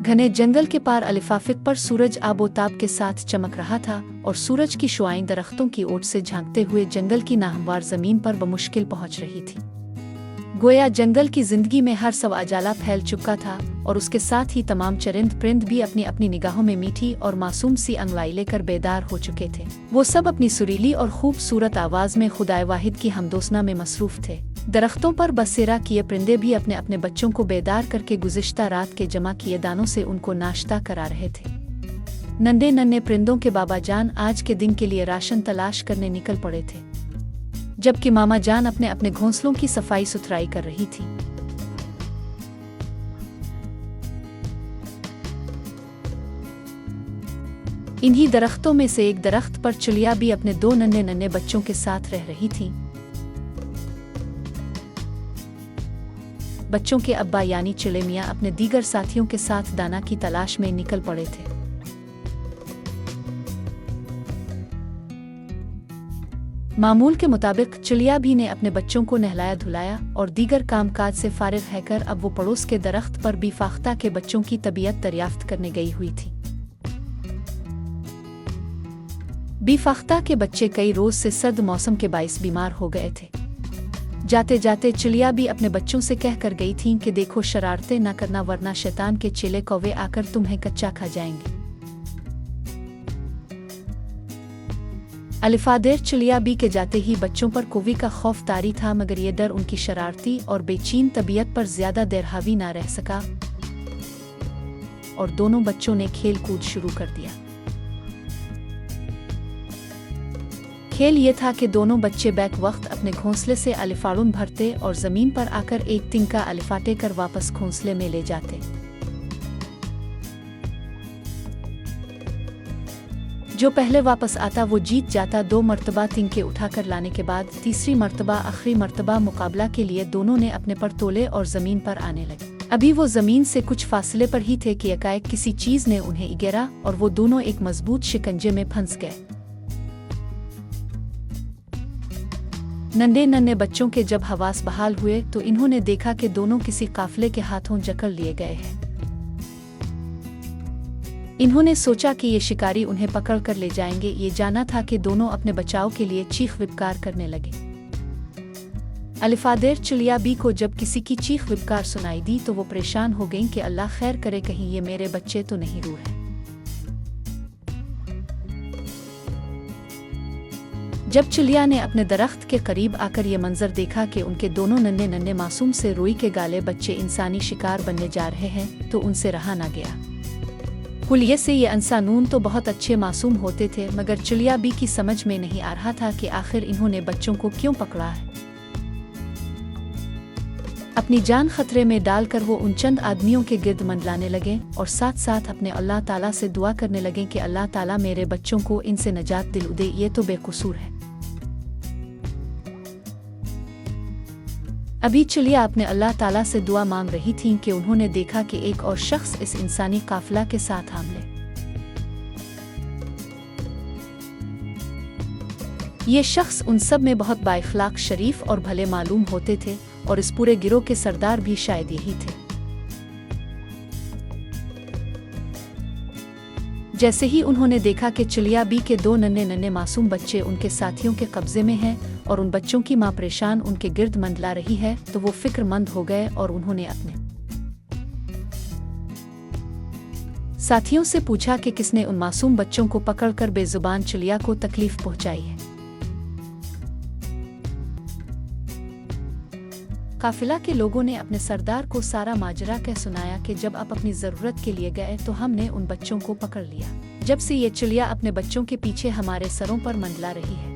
घने जंगल के पार अलिफाफिक पर सूरज आबोताब के साथ चमक रहा था और सूरज की शुआएं दरख्तों की ओट से झांकते हुए जंगल की नाहमवार जमीन पर बमुश्किल पहुंच रही थी। गोया जंगल की जिंदगी में हर सवाजाला फैल चुका था और उसके साथ ही तमाम चरिंद परिंद भी अपनी अपनी निगाहों में मीठी और मासूम सी अंगड़ाई लेकर बेदार हो चुके थे। वो सब अपनी सुरीली और खूबसूरत आवाज में खुदाए वाहिद की हमदोसना में मसरूफ थे। दरख्तों पर बसेरा किए परिंदे भी अपने अपने बच्चों को बेदार करके गुज़िश्ता रात के जमा किए दानों से उनको नाश्ता करा रहे थे। नन्हे नन्हे परिंदों के बाबा जान आज के दिन के लिए राशन तलाश करने निकल पड़े थे, जबकि मामा जान अपने अपने घोंसलों की सफाई सुथराई कर रही थी। इन्हीं दरख्तों में से एक दरख्त पर चिड़िया भी अपने दो नन्हे नन्हे बच्चों के साथ रह रही थी। बच्चों के अब्बा यानी चिड़े मियाँ अपने दीगर साथियों के साथ दाना की तलाश में निकल पड़े थे। मामूल के मुताबिक चिड़िया भी ने अपने बच्चों को नहलाया धुलाया और दीगर कामकाज से फारिग रहकर अब वो पड़ोस के दरख्त पर भी फाख्ता के बच्चों की तबीयत दरियाफ्त करने गई हुई थी। बीफाख्ता के बच्चे कई रोज से सर्द मौसम के बाइस बीमार हो गए थे। जाते जाते चिड़िया भी अपने बच्चों से कह कर गई थीं कि देखो शरारतें न करना वरना शैतान के चेले कौवे आकर तुम्हें कच्चा खा जाएंगे। अलिफादेर चिड़िया बी के जाते ही बच्चों पर कौवे का खौफ तारी था, मगर ये डर उनकी शरारती और बेचैन तबीयत पर ज्यादा देर हावी ना रह सका और दोनों बच्चों ने खेल कूद शुरू कर दिया। खेल ये था कि दोनों बच्चे बैक वक्त अपने घोंसले से अलिफाड़ुन भरते और जमीन पर आकर एक तिनका अलिफाटे कर वापस घोंसले में ले जाते। जो पहले वापस आता वो जीत जाता। 2 मर्तबा तिनके उठाकर लाने के बाद तीसरी मर्तबा आखिरी मर्तबा मुकाबला के लिए दोनों ने अपने पर तोले और जमीन पर आने लगे। अभी वो जमीन से कुछ फासले पर ही थे कि एकाएक किसी चीज ने उन्हें इगेरा और वो दोनों एक मजबूत शिकंजे में फंस गए। नन्हे नन्हे बच्चों के जब हवास बहाल हुए तो इन्होंने देखा कि दोनों किसी काफिले के हाथों जकड़ लिए गए हैं। इन्होंने सोचा कि ये शिकारी उन्हें पकड़ कर ले जाएंगे। ये जाना था कि दोनों अपने बचाव के लिए चीख विपकार करने लगे। अलिफादेर चिड़िया बी को जब किसी की चीख विपकार सुनाई दी तो वो परेशान हो गईं कि अल्लाह खैर करे, कहीं ये मेरे बच्चे तो नहीं रूठ हैं। जब चिड़िया ने अपने दरख्त के करीब आकर ये मंजर देखा कि उनके दोनों नन्हे नन्हे मासूम से रुई के गाले बच्चे इंसानी शिकार बनने जा रहे हैं तो उनसे रहा ना गया। कुलिये से ये इंसानून तो बहुत अच्छे मासूम होते थे, मगर चिड़िया बी की समझ में नहीं आ रहा था कि आखिर इन्होंने बच्चों को क्यों पकड़ा है। अपनी जान खतरे में डालकर वो उन चंद आदमियों के गिर्द मंडलाने लगे और साथ साथ अपने अल्लाह ताला से दुआ करने लगे कि अल्लाह ताला मेरे बच्चों को इनसे नजात दिलू दे, ये तो बेकसूर है। अभी चिड़िया अपने अल्लाह ताला से दुआ मांग रही थीं कि उन्होंने देखा कि एक और शख्स इस इंसानी काफिला के साथ हमले। ये शख्स उन सब में बहुत बाइखलाक, शरीफ और भले मालूम होते थे और इस पूरे गिरोह के सरदार भी शायद यही थे। जैसे ही उन्होंने देखा कि चिड़िया बी के 2 नन्हे नन्हे मासूम बच्चे उनके साथियों के कब्जे में हैं और उन बच्चों की मां परेशान उनके गिर्द मंडला रही है तो वो फिक्रमंद हो गए और उन्होंने अपने साथियों से पूछा कि किसने उन मासूम बच्चों को पकड़कर बेजुबान चिड़िया को तकलीफ पहुंचाई है। काफिला के लोगों ने अपने सरदार को सारा माजरा कह सुनाया कि जब आप अपनी जरूरत के लिए गए तो हमने उन बच्चों को पकड़ लिया। जब से ये चिड़िया अपने बच्चों के पीछे हमारे सरों पर मंडला रही है।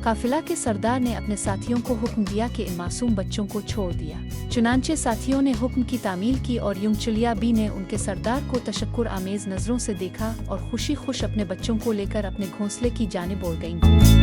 काफिला के सरदार ने अपने साथियों को हुक्म दिया कि इन मासूम बच्चों को छोड़ दिया। चुनांचे साथियों ने हुक्म की तामील की और यूं चिड़िया बी ने उनके सरदार को तशक्कुर आमेज नजरों से देखा और खुशी खुश अपने बच्चों को लेकर अपने घोंसले की जानिब उड़ गईं।